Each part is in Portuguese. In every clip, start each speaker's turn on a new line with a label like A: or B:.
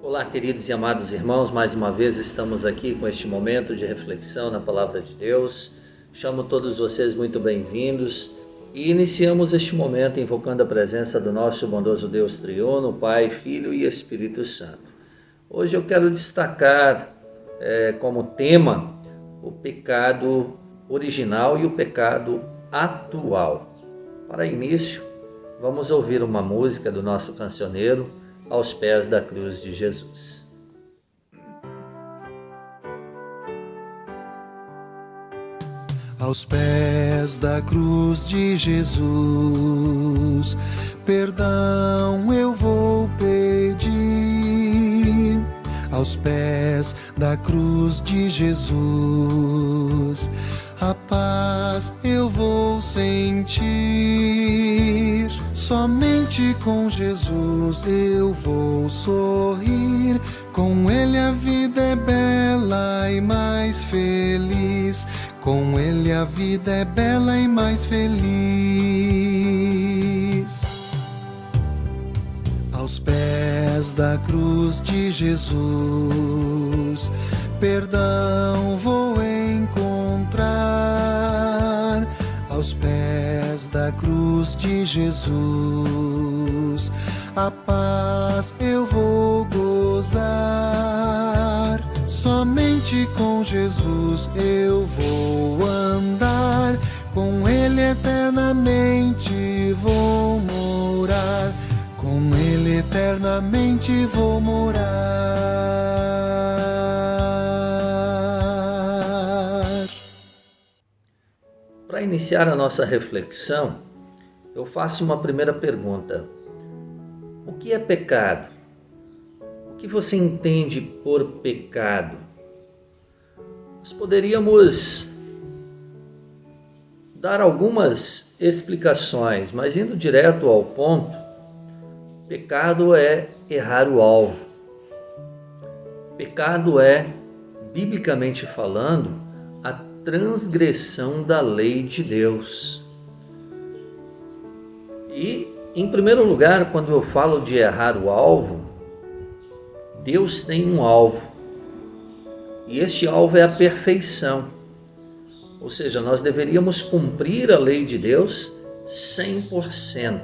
A: Olá, queridos e amados irmãos, mais uma vez estamos aqui com este momento de reflexão na Palavra de Deus. Chamo todos vocês muito bem-vindos e iniciamos este momento invocando a presença do nosso bondoso Deus triuno, Pai, Filho e Espírito Santo. Hoje eu quero destacar como tema o pecado original e o pecado atual. Para início, vamos ouvir uma música do nosso cancioneiro, Aos Pés da Cruz de Jesus.
B: Aos pés da cruz de Jesus, perdão eu vou pedir. Aos pés da cruz de Jesus, a paz eu vou sentir. Somente com Jesus eu vou sorrir. Com Ele a vida é bela e mais feliz. Com Ele a vida é bela e mais feliz. Aos pés da cruz de Jesus, perdão vou encontrar. Aos pés da cruz de Jesus, a paz eu vou gozar. Somente com Jesus eu vou andar, com Ele eternamente vou morar, com Ele eternamente vou morar.
A: Para iniciar a nossa reflexão, eu faço uma primeira pergunta. O que é pecado? O que você entende por pecado? Nós poderíamos dar algumas explicações, mas indo direto ao ponto, pecado é errar o alvo. Pecado é, biblicamente falando, a transgressão da lei de Deus. E, em primeiro lugar, quando eu falo de errar o alvo, Deus tem um alvo. E este alvo é a perfeição. Ou seja, nós deveríamos cumprir a lei de Deus 100%.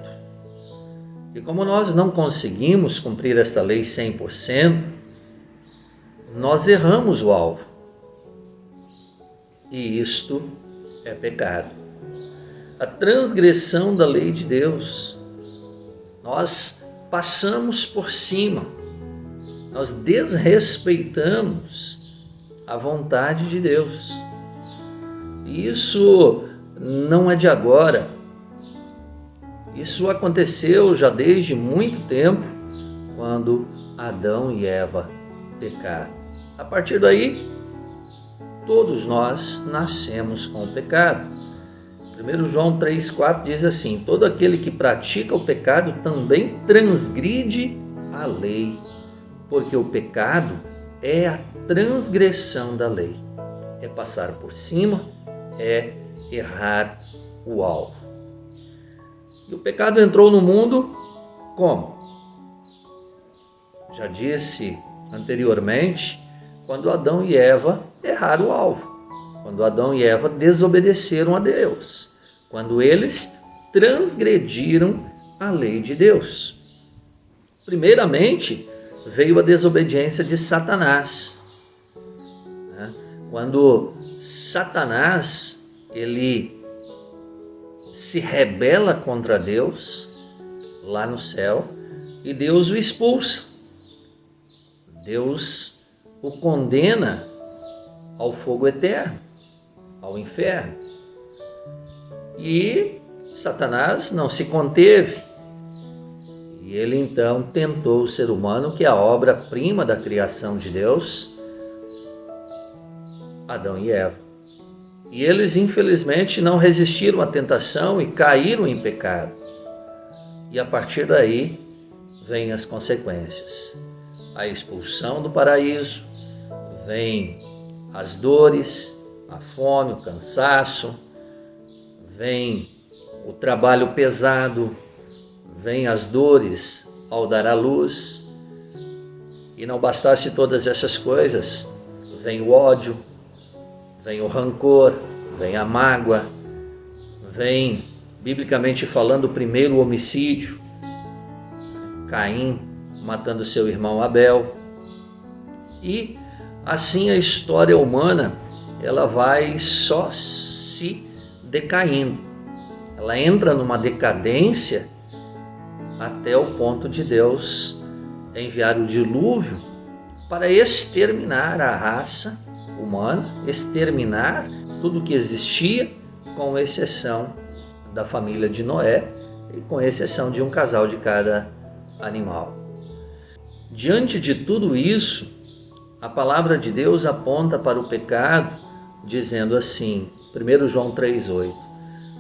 A: E como nós não conseguimos cumprir esta lei 100%, nós erramos o alvo. E isto é pecado. A transgressão da lei de Deus. Nós passamos por cima. Nós desrespeitamos a vontade de Deus. E isso não é de agora. Isso aconteceu já desde muito tempo, quando Adão e Eva pecaram. A partir daí, todos nós nascemos com o pecado. 1 João 3,4 diz assim: todo aquele que pratica o pecado também transgride a lei, porque o pecado é a transgressão da lei. É passar por cima, é errar o alvo. E o pecado entrou no mundo como? Já disse anteriormente, quando Adão e Eva erraram o alvo. Quando Adão e Eva desobedeceram a Deus. Quando eles transgrediram a lei de Deus. Primeiramente, veio a desobediência de Satanás. Quando Satanás, ele se rebela contra Deus, lá no céu, e Deus o expulsa. Deus o condena ao fogo eterno, ao inferno. E Satanás não se conteve. E ele então tentou o ser humano, que é a obra-prima da criação de Deus, Adão e Eva. E eles, infelizmente, não resistiram à tentação e caíram em pecado. E a partir daí, vêm as consequências. A expulsão do paraíso, vem as dores, a fome, o cansaço, vem o trabalho pesado, vem as dores ao dar à luz, E não bastasse todas essas coisas, vem o ódio, vem o rancor, vem a mágoa, vem, biblicamente falando, primeiro o homicídio, Caim matando seu irmão Abel. E assim a história humana, ela vai só se decaindo. Ela entra numa decadência até o ponto de Deus enviar o dilúvio para exterminar a raça humana, exterminar tudo que existia, com exceção da família de Noé e com exceção de um casal de cada animal. Diante de tudo isso, a palavra de Deus aponta para o pecado, dizendo assim, 1 João 3,8: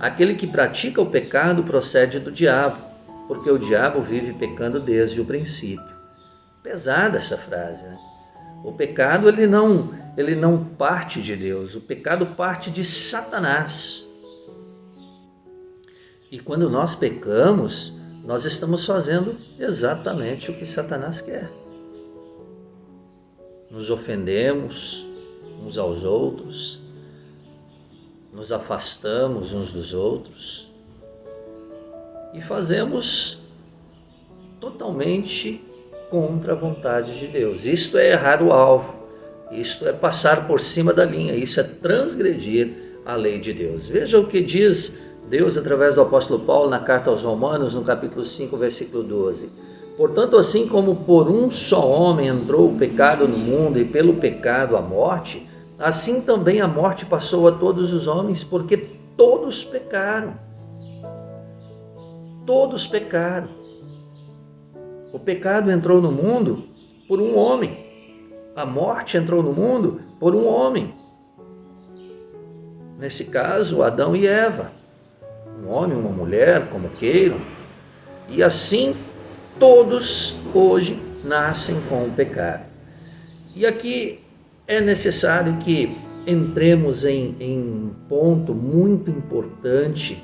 A: aquele que pratica o pecado procede do diabo, porque o diabo vive pecando desde o princípio. Pesada essa frase, né? O pecado ele não parte de Deus, o pecado parte de Satanás. E quando nós pecamos, nós estamos fazendo exatamente o que Satanás quer. Nos ofendemos uns aos outros, nos afastamos uns dos outros e fazemos totalmente contra a vontade de Deus. Isto é errar o alvo, isto é passar por cima da linha, isso é transgredir a lei de Deus. Veja o que diz Deus através do apóstolo Paulo na carta aos Romanos, no capítulo 5, versículo 12. Portanto, assim como por um só homem entrou o pecado no mundo e pelo pecado a morte, assim também a morte passou a todos os homens, porque todos pecaram. Todos pecaram. O pecado entrou no mundo por um homem. A morte entrou no mundo por um homem. Nesse caso, Adão e Eva. Um homem e uma mulher, como queiram. E assim, todos hoje nascem com o pecado. E aqui é necessário que entremos em um ponto muito importante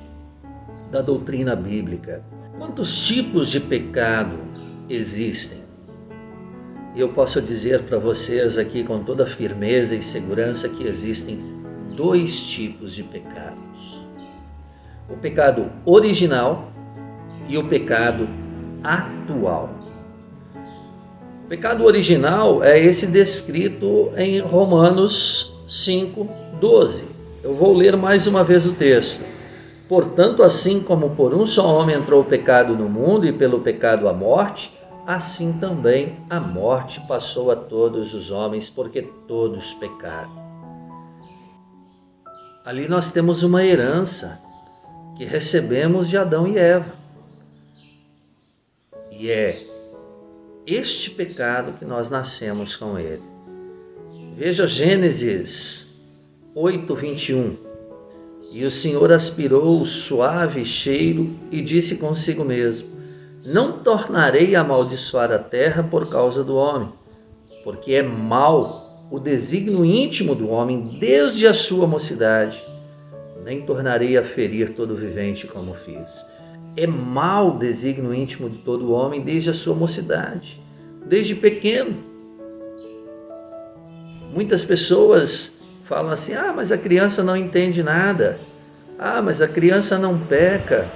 A: da doutrina bíblica. Quantos tipos de pecado existem? E eu posso dizer para vocês aqui com toda firmeza e segurança que existem 2 tipos de pecados. O pecado original e o pecado atual. O pecado original é esse descrito em Romanos 5:12. Eu vou ler mais uma vez o texto. Portanto, assim como por um só homem entrou o pecado no mundo e pelo pecado a morte, assim também a morte passou a todos os homens, porque todos pecaram. Ali nós temos uma herança que recebemos de Adão e Eva. E é este pecado que nós nascemos com ele. Veja Gênesis 8:21. E o Senhor aspirou o suave cheiro e disse consigo mesmo: não tornarei a amaldiçoar a terra por causa do homem, porque é mau o desígnio íntimo do homem desde a sua mocidade. Nem tornarei a ferir todo vivente como fiz. É mau o desígnio íntimo de todo homem desde a sua mocidade, desde pequeno. Muitas pessoas falam assim: ah, mas a criança não entende nada. Ah, mas a criança não peca.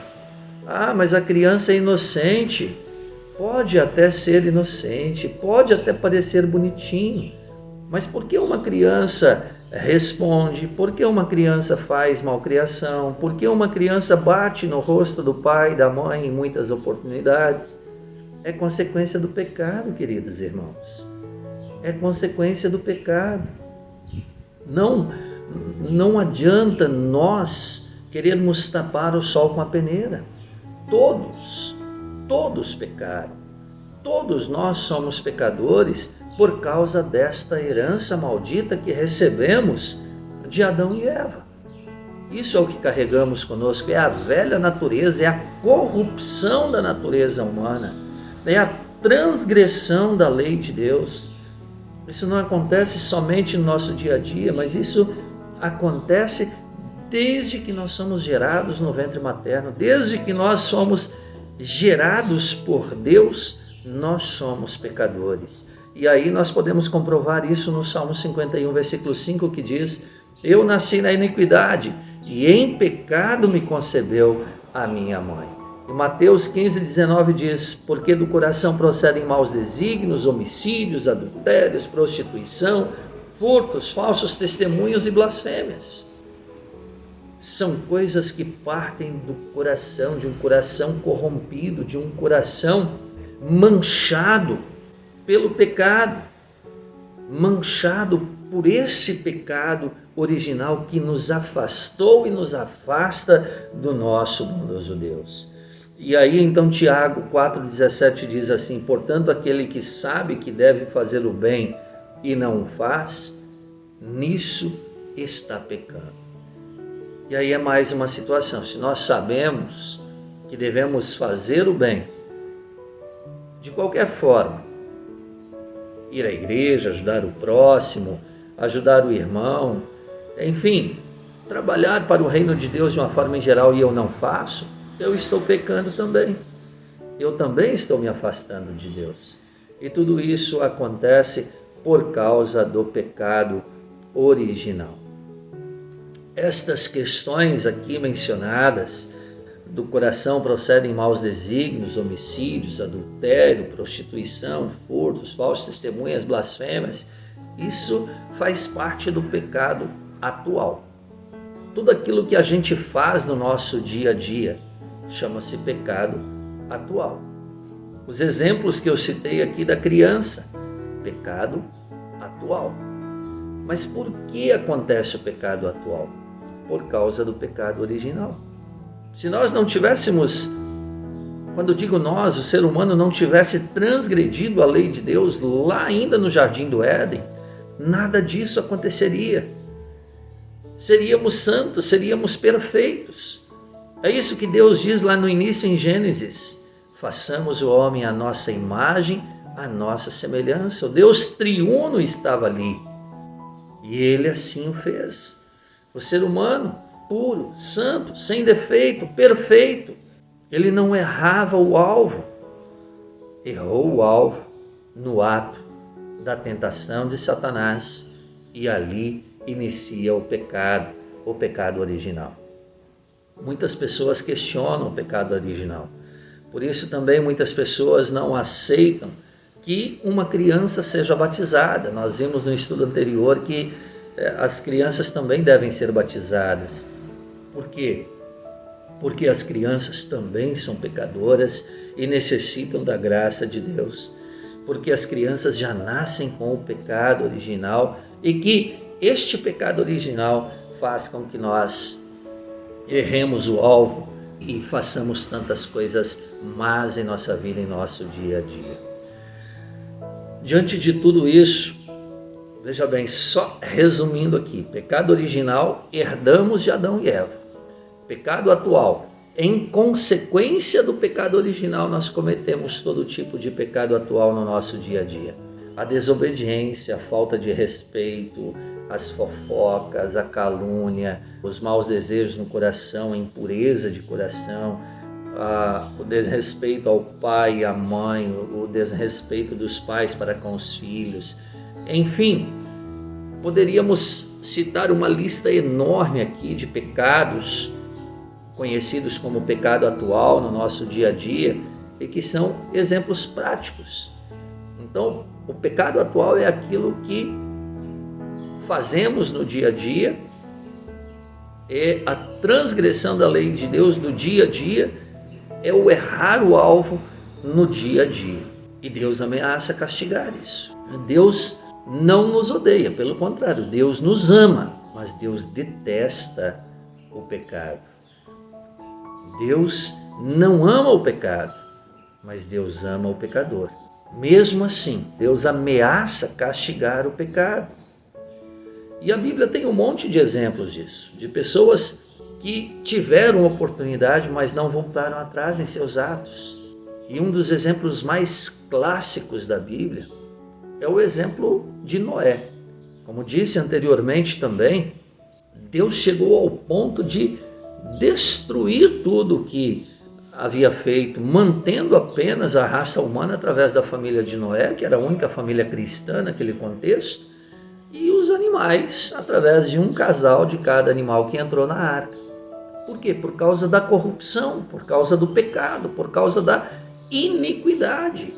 A: Ah, mas a criança é inocente. Pode até ser inocente, pode até parecer bonitinho, mas por que uma criança responde? Por que uma criança faz malcriação? Por que uma criança bate no rosto do pai e da mãe em muitas oportunidades? É consequência do pecado, queridos irmãos. É consequência do pecado. Não adianta nós querermos tapar o sol com a peneira. Todos pecaram. Todos nós somos pecadores por causa desta herança maldita que recebemos de Adão e Eva. Isso é o que carregamos conosco, é a velha natureza, é a corrupção da natureza humana, é a transgressão da lei de Deus. Isso não acontece somente no nosso dia a dia, mas isso acontece desde que nós somos gerados no ventre materno, desde que nós somos gerados por Deus Nós somos pecadores. E aí nós podemos comprovar isso no Salmo 51, versículo 5, que diz: eu nasci na iniquidade e em pecado me concebeu a minha mãe. E Mateus 15, 19 diz: porque do coração procedem maus desígnios, homicídios, adultérios, prostituição, furtos, falsos testemunhos e blasfêmias. São coisas que partem do coração, de um coração corrompido, de um coração manchado pelo pecado, manchado por esse pecado original que nos afastou e nos afasta do nosso bondoso Deus. E aí então Tiago 4,17 diz assim: portanto, aquele que sabe que deve fazer o bem e não o faz, nisso está pecando. E aí é mais uma situação: se nós sabemos que devemos fazer o bem, de qualquer forma, ir à igreja, ajudar o próximo, ajudar o irmão, enfim, trabalhar para o reino de Deus de uma forma em geral, e eu não faço, eu estou pecando também. Eu também estou me afastando de Deus. E tudo isso acontece por causa do pecado original. Estas questões aqui mencionadas, do coração procedem maus desígnios, homicídios, adultério, prostituição, furtos, falsas testemunhas, blasfêmias, isso faz parte do pecado atual. Tudo aquilo que a gente faz no nosso dia a dia chama-se pecado atual. Os exemplos que eu citei aqui da criança, pecado atual. Mas por que acontece o pecado atual? Por causa do pecado original. Se nós não tivéssemos, quando eu digo nós, o ser humano não tivesse transgredido a lei de Deus lá ainda no Jardim do Éden, nada disso aconteceria. Seríamos santos, seríamos perfeitos. É isso que Deus diz lá no início em Gênesis: façamos o homem à nossa imagem, à nossa semelhança. O Deus triuno estava ali e ele assim o fez. O ser humano puro, santo, sem defeito, perfeito, ele não errava o alvo. Errou o alvo no ato da tentação de Satanás, e ali inicia o pecado original. Muitas pessoas questionam o pecado original. Por isso também muitas pessoas não aceitam que uma criança seja batizada. Nós vimos no estudo anterior que as crianças também devem ser batizadas. Por quê? Porque as crianças também são pecadoras e necessitam da graça de Deus. Porque as crianças já nascem com o pecado original, e que este pecado original faz com que nós erremos o alvo e façamos tantas coisas más em nossa vida, em nosso dia a dia. Diante de tudo isso, veja bem, só resumindo aqui: pecado original herdamos de Adão e Eva. Pecado atual, em consequência do pecado original, nós cometemos todo tipo de pecado atual no nosso dia a dia. A desobediência, a falta de respeito, as fofocas, a calúnia, os maus desejos no coração, a impureza de coração, o desrespeito ao pai e à mãe, o desrespeito dos pais para com os filhos. Enfim, poderíamos citar uma lista enorme aqui de pecados conhecidos como pecado atual no nosso dia a dia, e que são exemplos práticos. Então, o pecado atual é aquilo que fazemos no dia a dia, é a transgressão da lei de Deus do dia a dia, é o errar o alvo no dia a dia. E Deus ameaça castigar isso. Deus não nos odeia, pelo contrário, Deus nos ama, mas Deus detesta o pecado. Deus não ama o pecado, mas Deus ama o pecador. Mesmo assim, Deus ameaça castigar o pecado. E a Bíblia tem um monte de exemplos disso, de pessoas que tiveram oportunidade, mas não voltaram atrás em seus atos. E um dos exemplos mais clássicos da Bíblia é o exemplo de Noé. Como disse anteriormente também, Deus chegou ao ponto de destruir tudo que havia feito, mantendo apenas a raça humana através da família de Noé, que era a única família cristã naquele contexto, e os animais através de um casal de cada animal que entrou na arca. Por quê? Por causa da corrupção, por causa do pecado, por causa da iniquidade,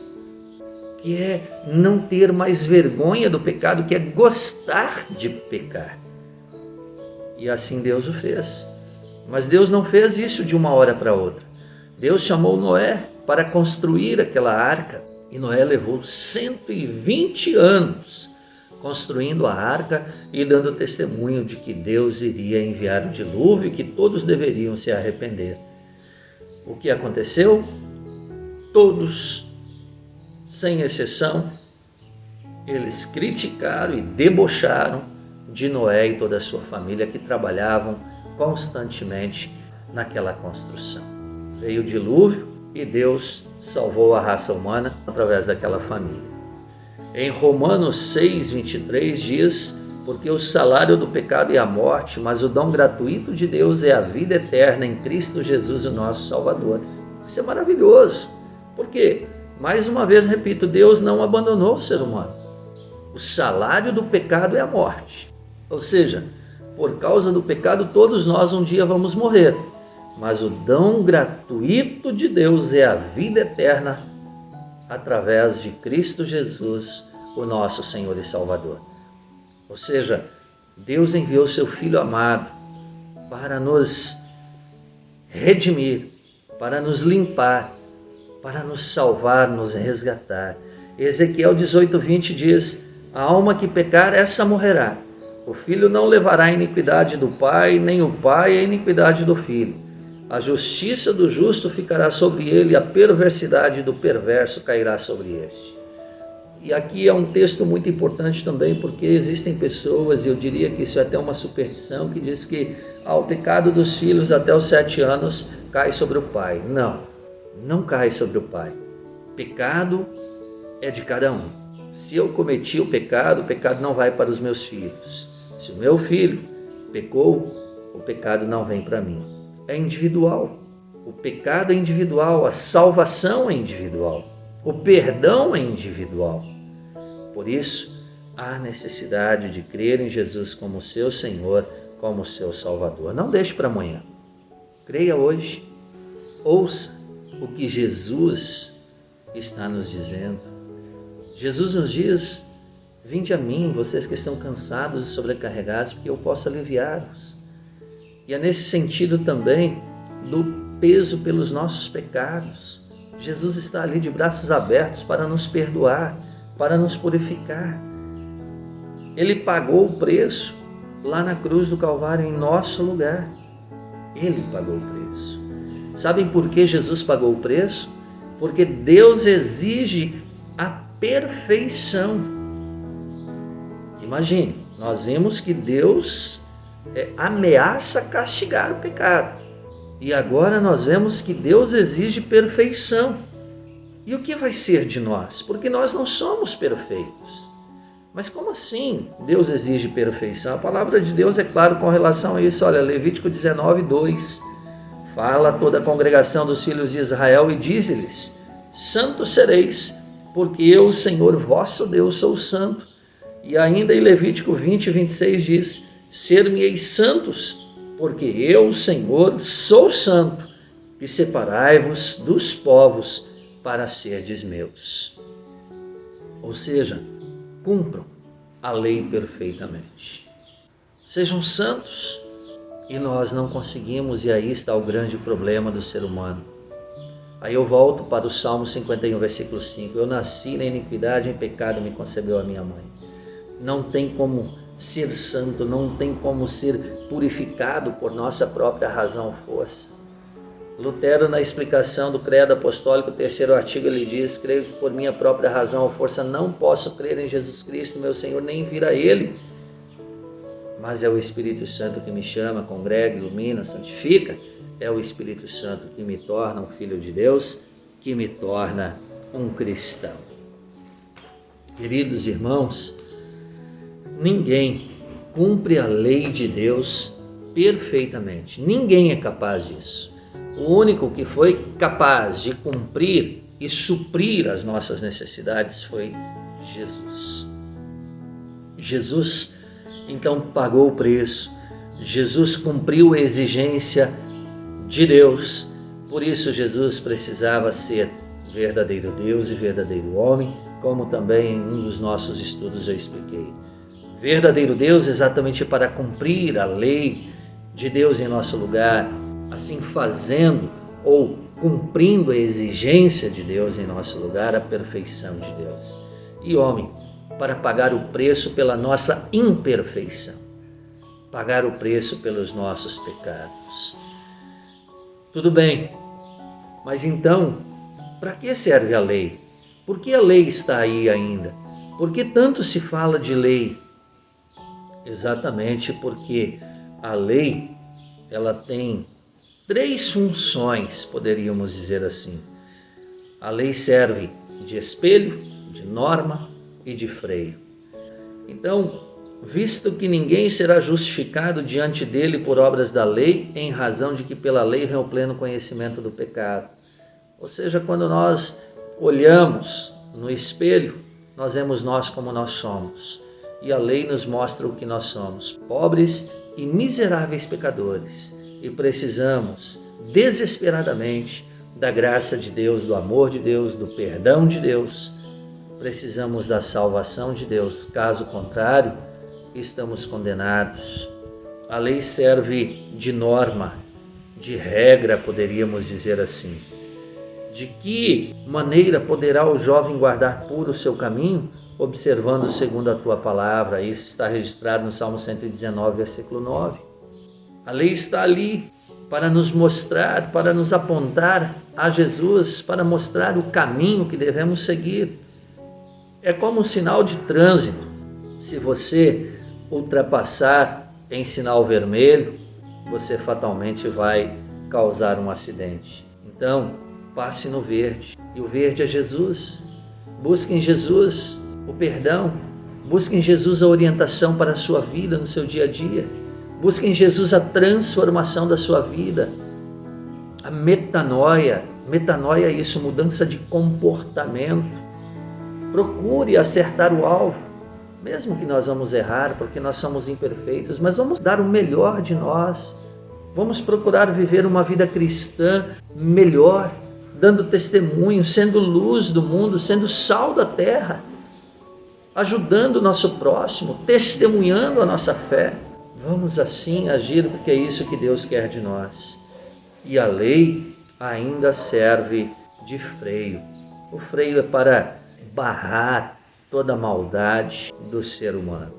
A: que é não ter mais vergonha do pecado, que é gostar de pecar. E assim Deus o fez. Mas Deus não fez isso de uma hora para outra. Deus chamou Noé para construir aquela arca, e Noé levou 120 anos construindo a arca e dando testemunho de que Deus iria enviar o dilúvio e que todos deveriam se arrepender. O que aconteceu? Todos, sem exceção, eles criticaram e debocharam de Noé e toda a sua família, que trabalhavam constantemente naquela construção. Veio o dilúvio e Deus salvou a raça humana através daquela família. Em Romanos 6:23 diz: porque o salário do pecado é a morte, mas o dom gratuito de Deus é a vida eterna em Cristo Jesus, o nosso Salvador. Isso é maravilhoso. Por quê? Mais uma vez repito, Deus não abandonou o ser humano. O salário do pecado é a morte. Ou seja, por causa do pecado todos nós um dia vamos morrer. Mas o dom gratuito de Deus é a vida eterna através de Cristo Jesus, o nosso Senhor e Salvador. Ou seja, Deus enviou seu Filho amado para nos redimir, para nos limpar, para nos salvar, nos resgatar. Ezequiel 18:20 diz: a alma que pecar, essa morrerá. O filho não levará a iniquidade do pai, nem o pai a iniquidade do filho. A justiça do justo ficará sobre ele, a perversidade do perverso cairá sobre este. E aqui é um texto muito importante também, porque existem pessoas, e eu diria que isso é até uma superstição, que diz que o pecado dos filhos até os 7 anos cai sobre o pai. Não, não cai sobre o pai. Pecado é de cada um. Se eu cometi o pecado não vai para os meus filhos. Se o meu filho pecou, o pecado não vem para mim. É individual. O pecado é individual, a salvação é individual, o perdão é individual. Por isso, há necessidade de crer em Jesus como seu Senhor, como seu Salvador. Não deixe para amanhã. Creia hoje. Ouça o que Jesus está nos dizendo. Jesus nos diz: vinde a mim, vocês que estão cansados e sobrecarregados, porque eu posso aliviar-vos. E é nesse sentido também do peso pelos nossos pecados. Jesus está ali de braços abertos para nos perdoar, para nos purificar. Ele pagou o preço lá na cruz do Calvário em nosso lugar. Ele pagou o preço. Sabem por que Jesus pagou o preço? Porque Deus exige a perfeição. Imagine, nós vimos que Deus ameaça castigar o pecado. E agora nós vemos que Deus exige perfeição. E o que vai ser de nós? Porque nós não somos perfeitos. Mas como assim Deus exige perfeição? A palavra de Deus é clara com relação a isso. Olha, Levítico 19:2. Fala a toda a congregação dos filhos de Israel e diz-lhes: santos sereis, porque eu, o Senhor vosso Deus, sou santo. E ainda em Levítico 20:26 diz: ser-me-eis santos, porque eu, o Senhor, sou santo, e separai-vos dos povos para serdes meus. Ou seja, cumpram a lei perfeitamente. Sejam santos. E nós não conseguimos, e aí está o grande problema do ser humano. Aí eu volto para o Salmo 51, versículo 5. Eu nasci na iniquidade, em pecado me concebeu a minha mãe. Não tem como ser santo, não tem como ser purificado por nossa própria razão ou força. Lutero, na explicação do Credo Apostólico, 3º artigo, ele diz: creio que por minha própria razão ou força não posso crer em Jesus Cristo, meu Senhor, nem vir a Ele. Mas é o Espírito Santo que me chama, congrega, ilumina, santifica. É o Espírito Santo que me torna um filho de Deus, que me torna um cristão. Queridos irmãos, ninguém cumpre a lei de Deus perfeitamente. Ninguém é capaz disso. O único que foi capaz de cumprir e suprir as nossas necessidades foi Jesus. Jesus, então, pagou o preço. Jesus cumpriu a exigência de Deus. Por isso, Jesus precisava ser verdadeiro Deus e verdadeiro homem, como também em um dos nossos estudos eu expliquei. Verdadeiro Deus exatamente para cumprir a lei de Deus em nosso lugar, assim fazendo ou cumprindo a exigência de Deus em nosso lugar, a perfeição de Deus. E homem, para pagar o preço pela nossa imperfeição, pagar o preço pelos nossos pecados. Tudo bem, mas então, para que serve a lei? Por que a lei está aí ainda? Por que tanto se fala de lei? Exatamente porque a lei, ela tem 3 funções, poderíamos dizer assim. A lei serve de espelho, de norma e de freio. Então, visto que ninguém será justificado diante dele por obras da lei, em razão de que pela lei vem o pleno conhecimento do pecado. Ou seja, quando nós olhamos no espelho, nós vemos nós como nós somos. E a lei nos mostra o que nós somos, pobres e miseráveis pecadores. E precisamos desesperadamente da graça de Deus, do amor de Deus, do perdão de Deus. Precisamos da salvação de Deus. Caso contrário, estamos condenados. A lei serve de norma, de regra, poderíamos dizer assim. De que maneira poderá o jovem guardar puro o seu caminho? Observando segundo a tua palavra. Isso está registrado no Salmo 119, versículo 9. A lei está ali para nos mostrar, para nos apontar a Jesus, para mostrar o caminho que devemos seguir. É como um sinal de trânsito. Se você ultrapassar em sinal vermelho, você fatalmente vai causar um acidente. Então, passe no verde. E o verde é Jesus. Busque em Jesus o perdão. Busque em Jesus a orientação para a sua vida no seu dia a dia. Busque em Jesus a transformação da sua vida. A metanoia. Metanoia é isso, mudança de comportamento. Procure acertar o alvo. Mesmo que nós vamos errar, porque nós somos imperfeitos, mas vamos dar o melhor de nós. Vamos procurar viver uma vida cristã melhor, dando testemunho, sendo luz do mundo, sendo sal da terra, ajudando o nosso próximo, testemunhando a nossa fé. Vamos assim agir, porque é isso que Deus quer de nós. E a lei ainda serve de freio. O freio é para barrar toda a maldade do ser humano.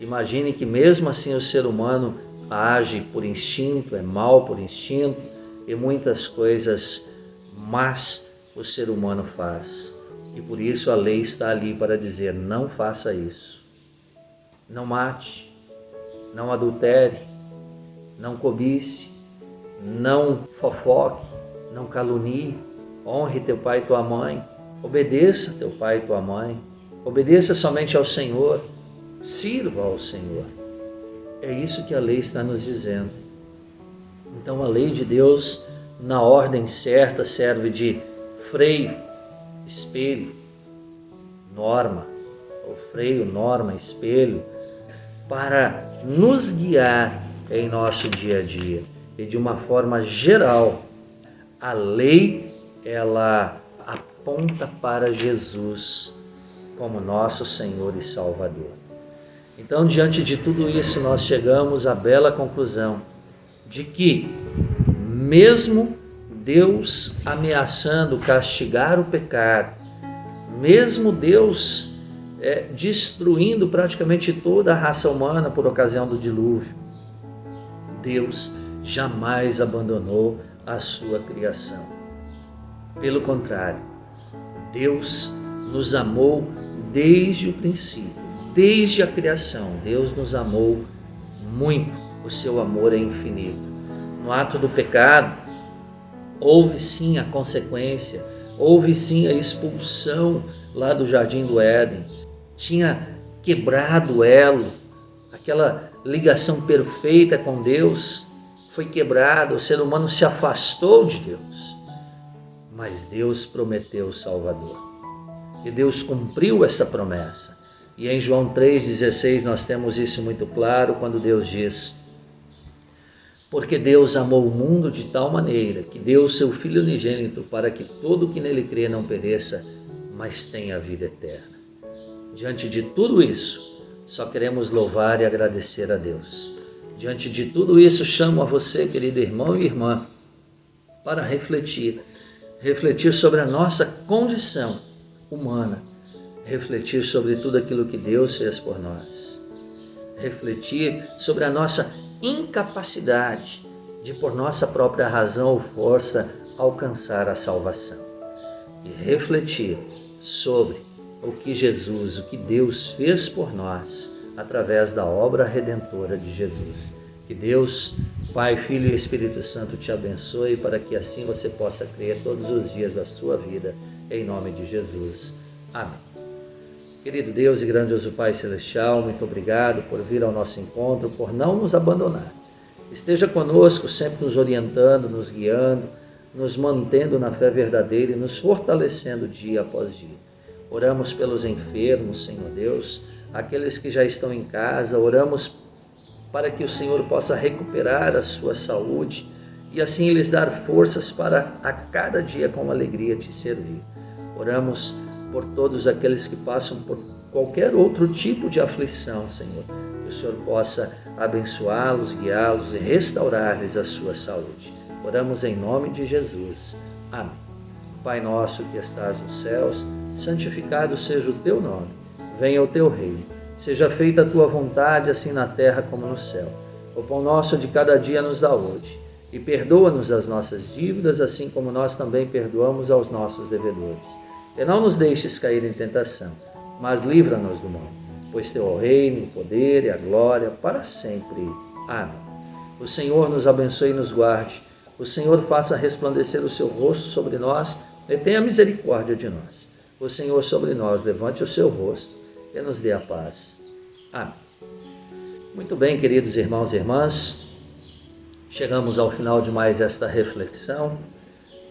A: Imagine que mesmo assim o ser humano age por instinto, é mau por instinto, e muitas coisas más o ser humano faz. E por isso a lei está ali para dizer: não faça isso. Não mate, não adultere, não cobice, não fofoque, não calunie, honre teu pai e tua mãe, obedeça teu pai e tua mãe, obedeça somente ao Senhor, sirva ao Senhor. É isso que a lei está nos dizendo. Então a lei de Deus, na ordem certa, serve de freio, espelho, norma, ou freio, norma, espelho, para nos guiar em nosso dia a dia. E de uma forma geral, a lei, ela aponta para Jesus como nosso Senhor e Salvador. Então, diante de tudo isso, nós chegamos à bela conclusão de que, mesmo Deus ameaçando castigar o pecado, mesmo Deus destruindo praticamente toda a raça humana por ocasião do dilúvio, Deus jamais abandonou a sua criação. Pelo contrário, Deus nos amou desde o princípio, desde a criação. Deus nos amou muito, o seu amor é infinito. No ato do pecado, houve sim a consequência, houve sim a expulsão lá do Jardim do Éden. Tinha quebrado o elo, aquela ligação perfeita com Deus foi quebrada, o ser humano se afastou de Deus. Mas Deus prometeu o Salvador. E Deus cumpriu essa promessa. E em João 3,16 nós temos isso muito claro, quando Deus diz: porque Deus amou o mundo de tal maneira que deu o seu Filho unigênito para que todo o que nele crê não pereça, mas tenha a vida eterna. Diante de tudo isso, só queremos louvar e agradecer a Deus. Diante de tudo isso, chamo a você, querido irmão e irmã, para refletir sobre a nossa condição humana, refletir sobre tudo aquilo que Deus fez por nós, refletir sobre a nossa incapacidade de, por nossa própria razão ou força, alcançar a salvação, e refletir sobre o que Jesus, o que Deus fez por nós através da obra redentora de Jesus. Que Deus, Pai, Filho e Espírito Santo te abençoe para que assim você possa crer todos os dias da sua vida, em nome de Jesus. Amém. Querido Deus e grandioso Pai Celestial, muito obrigado por vir ao nosso encontro, por não nos abandonar. Esteja conosco, sempre nos orientando, nos guiando, nos mantendo na fé verdadeira e nos fortalecendo dia após dia. Oramos pelos enfermos, Senhor Deus, aqueles que já estão em casa, oramos para que o Senhor possa recuperar a sua saúde e assim lhes dar forças para a cada dia com alegria te servir. Oramos por todos aqueles que passam por qualquer outro tipo de aflição, Senhor, que o Senhor possa abençoá-los, guiá-los e restaurar-lhes a sua saúde. Oramos em nome de Jesus. Amém. Pai nosso que estás nos céus, santificado seja o teu nome. Venha o teu reino. Seja feita a tua vontade, assim na terra como no céu. O pão nosso de cada dia nos dá hoje. E perdoa-nos as nossas dívidas, assim como nós também perdoamos aos nossos devedores. E não nos deixes cair em tentação, mas livra-nos do mal. Pois teu é o reino, o poder e a glória para sempre. Amém. O Senhor nos abençoe e nos guarde. O Senhor faça resplandecer o seu rosto sobre nós e tenha misericórdia de nós. O Senhor sobre nós levante o seu rosto e nos dê a paz. Amém. Muito bem, queridos irmãos e irmãs, chegamos ao final de mais esta reflexão.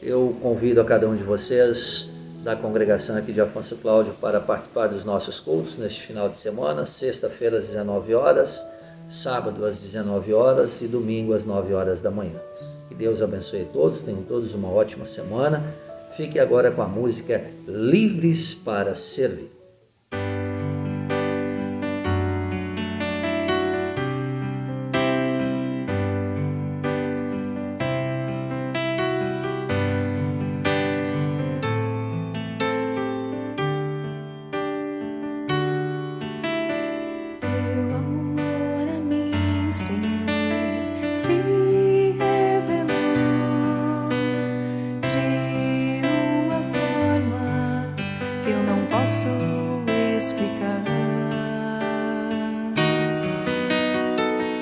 A: Eu convido a cada um de vocês da congregação aqui de Afonso Cláudio para participar dos nossos cultos neste final de semana, sexta-feira às 19 horas, sábado às 19 horas e domingo às 9 horas da manhã. Que Deus abençoe todos, tenham todos uma ótima semana. Fique agora com a música Livres para Servir.
C: Posso explicar.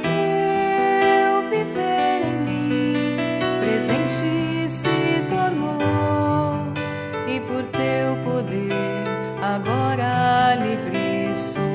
C: Teu viver em mim presente se tornou, e por teu poder agora livre sou.